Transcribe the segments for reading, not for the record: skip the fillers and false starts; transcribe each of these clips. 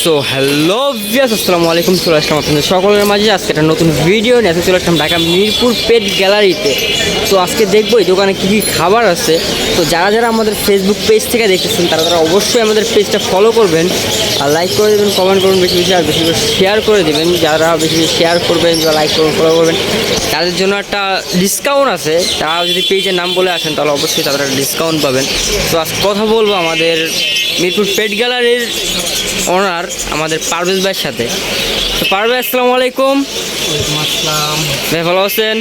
So hello viewers, আসসালামু আলাইকুম। চলে আসলাম আপনাদের সকলের মাঝে আজকে একটা নতুন ভিডিও নিয়ে চলে আসলাম ঢাকা মিরপুর পেট গ্যালারিতে। তো আজকে দেখবো এই দোকানে কী কী খাবার আছে। তো যারা যারা আমাদের ফেসবুক পেজ থেকে দেখতেছেন তারা তারা অবশ্যই আমাদের পেজটা ফলো করবেন আর লাইক করে দেবেন, কমেন্ট করবেন বেশি বেশি, আর বেশি বেশি শেয়ার করে দেবেন। যারা বেশি বেশি শেয়ার করবেন বা লাইক করবেন, ফলো করবেন, তাদের জন্য একটা ডিসকাউন্ট আছে। তারা যদি পেজের নাম বলে আসেন তাহলে অবশ্যই তারা একটা ডিসকাউন্ট পাবেন। তো আজকে কথা বলবো আমাদের মিরপুর পেট গ্যালারির ওনার আমাদের পারভেজ ভাইয়ের সাথে। তো পারভেজ, আসসালামু আলাইকুম। ভাই ভালো আছেন?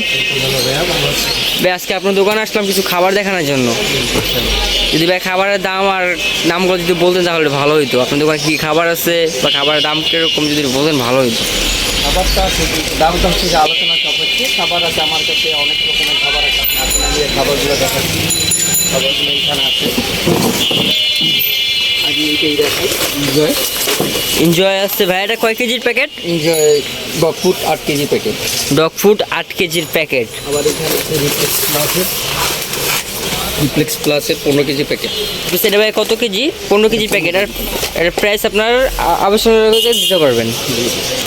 ভাই আজকে আপনার দোকানে আসলাম কিছু খাবার দেখানোর জন্য। যদি ভাই খাবারের দাম আর নামগুলো যদি বলতেন তাহলে ভালো হইতো। আপনার দোকানে কী খাবার আছে বা খাবারের দাম কীরকম যদি বলতেন ভালো হইতো। খাবারটা দামটা হচ্ছে যে আলোচনা সাপেক্ষে। খাবার আছে আমার কাছে অনেক রকমের খাবার আছে। আপনাকে খাবারগুলো দেখাচ্ছি। খাবারগুলো এখানে আছে। আগে এইটাই দেখাই। এনজয় আসছে ভাই, এটা কয় কেজির packet? Enjoy dog food 8 KG packet. Dog food 8 কেজির প্যাকেট। আবার এখানে আছে রিপ্লেক্স প্লাসের 15 কেজি প্যাকেট। সেটা ভাই কত কেজি? 15 কেজির প্যাকেট। আর এর প্রাইস আপনার আলোচনা দিতে পারবেন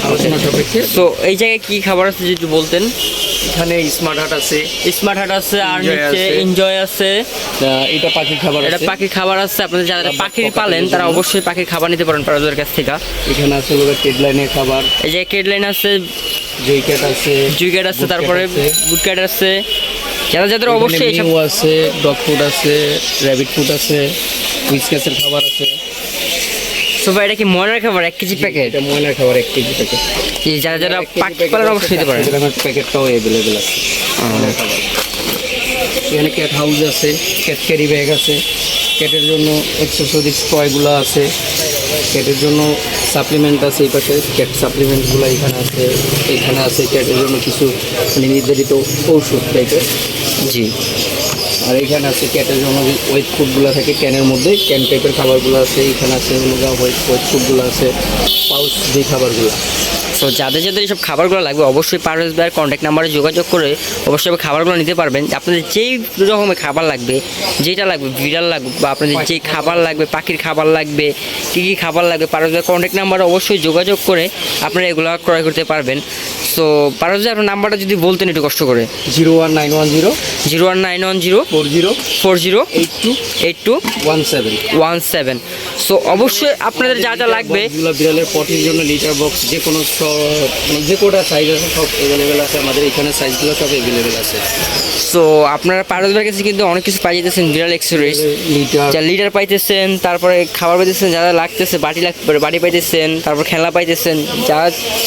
আলোচনা সাপেক্ষে। তো এই জায়গায় কী খাবার আছে যদি বলতেন। এখানে স্মার্ট হাট আছে। স্মার্ট হাট আছে, আর Enjoy নিচে আছে। এনজয় আছে। এটা পাখির খাবার এটা আছে। পাখির খাবার আছে। আপনাদের যারা এটা পাখির পকেটের পালেন তারা জন্য। অবশ্যই পাখির খাবার নিতে পারেন পারদের কাছ থেকে। এখানে আছে হলো টেডলাইনের খাবার। এই যে কেটলাইন আছে, জুই ক্যাট আছে। জুই ক্যাট আছে, Good cat তারপরে আছে। গুড ক্যাট আছে। যারা যাদের অবশ্যই এইসব মিউ আছে, ডগ ফুড আছে, র্যাবিট ফুড আছে, হুইসকাসের খাবার আছে। সোফা, এটা কি ময়নার খাবার 1 কেজি প্যাকেট? এটা ময়নার খাবার 1 কেজি প্যাকেট। যারা যারা পাখি পালেন অবশ্যই নিতে পারেন। প্যাকেটটাও অ্যাভেলেবেল আছে। ময়নার খাবার। এখানে ক্যাট হাউস আছে, ক্যাট ক্যারি ব্যাগ আছে, ক্যাটের জন্য এক্সেসরিজ টয়গুলো আছে, ক্যাটের জন্য সাপ্লিমেন্ট আছে। এই পাশে ক্যাট সাপ্লিমেন্টগুলো এখানে আছে। এখানে আছে ক্যাটের জন্য কিছু নির্ধারিত ঔষধ টাইপের। জি। আর এখানে আছে ক্যাটের জন্য যে ওয়েট ফুডগুলো থাকে ক্যানের মধ্যে, ক্যান টাইপের খাবারগুলো আছে। এখানে আছে ওয়েট ফুডগুলো আছে, পাউচ যে খাবারগুলো। তো যাদের যাদের এইসব খাবারগুলো লাগবে অবশ্যই পারভেজ ভাইয়ের কন্ট্যাক্ট নাম্বারে যোগাযোগ করে অবশ্যই খাবারগুলো নিতে পারবেন। আপনাদের যেই রকমের খাবার লাগবে, যেটা লাগবে, বিড়াল লাগবে বা আপনাদের যেই খাবার লাগবে, পাখির খাবার লাগবে, কী কী খাবার লাগবে, পারভেজ ভাইয়ের কন্ট্যাক্ট নাম্বারে অবশ্যই যোগাযোগ করে আপনারা এগুলো ক্রয় করতে পারবেন। তো পারভেজ ভাই আপনার নাম্বারটা যদি বলতেন একটু কষ্ট করে। 01910 01910 40 40 82 82 17। 17। সো অবশ্যই আপনাদের যা যা লাগবে, বক্সগুলো বিড়ালের পটির জন্য লিটার বক্স যে কোনো যে কোটা সাইজ আছে সব অ্যাভেলেবেল আছে। আমাদের এখানে সাইজগুলো সব অ্যাভেলেবেল আছে। সো আপনারা পারভেজ ভাইয়ের কাছে কিন্তু অনেক কিছু পাই যেতেছেন। বিড়াল এক্সেসরিজ, লিটার যা লিটার পাইতেছেন, তারপরে খাবার পাইতেছেন, যারা লাগতেছে বাটি পাইতেছেন, তারপর খেলনা পাইতেছেন। যা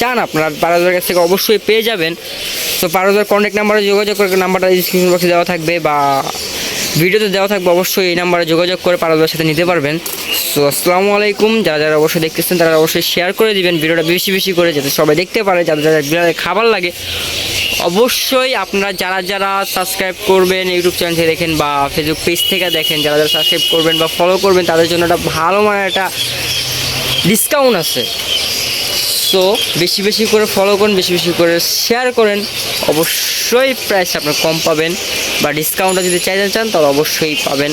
চান আপনারা পারভেজ ভাইয়ের কাছ থেকে অবশ্যই পেয়ে যাবেন। তো পারভেজ ভাইয়ের কন্ট্যাক্ট নাম্বারে যোগাযোগ করে, নাম্বারটা ডিসক্রিপশন বক্সে দেওয়া থাকবে বা ভিডিওতে দেওয়া থাকবে, অবশ্যই এই নাম্বারে যোগাযোগ করে পারভেজ ভাইয়ের সাথে নিতে পারবেন। সো আসসালামু আলাইকুম। যারা যারা অবশ্যই দেখতেছেন তারা অবশ্যই শেয়ার করে দিবেন ভিডিওটা বেশি বেশি করে, যাতে সবাই দেখতে পারে। যাদের যারা বিড়ালের খাবার লাগে অবশ্যই আপনারা যারা যারা সাবস্ক্রাইব করবেন, ইউটিউব চ্যানেল থেকে দেখেন বা ফেসবুক পেজ থেকে দেখেন, যারা যারা সাবস্ক্রাইব করবেন বা ফলো করবেন তাদের জন্য একটা ভালো মানের একটা ডিসকাউন্ট আছে। সো বেশি বেশি করে ফলো করুন, বেশি বেশি করে শেয়ার করেন, অবশ্যই প্রাইস আপনার কম পাবেন বা ডিসকাউন্টটা যদি চাইতে চান তাহলে অবশ্যই পাবেন।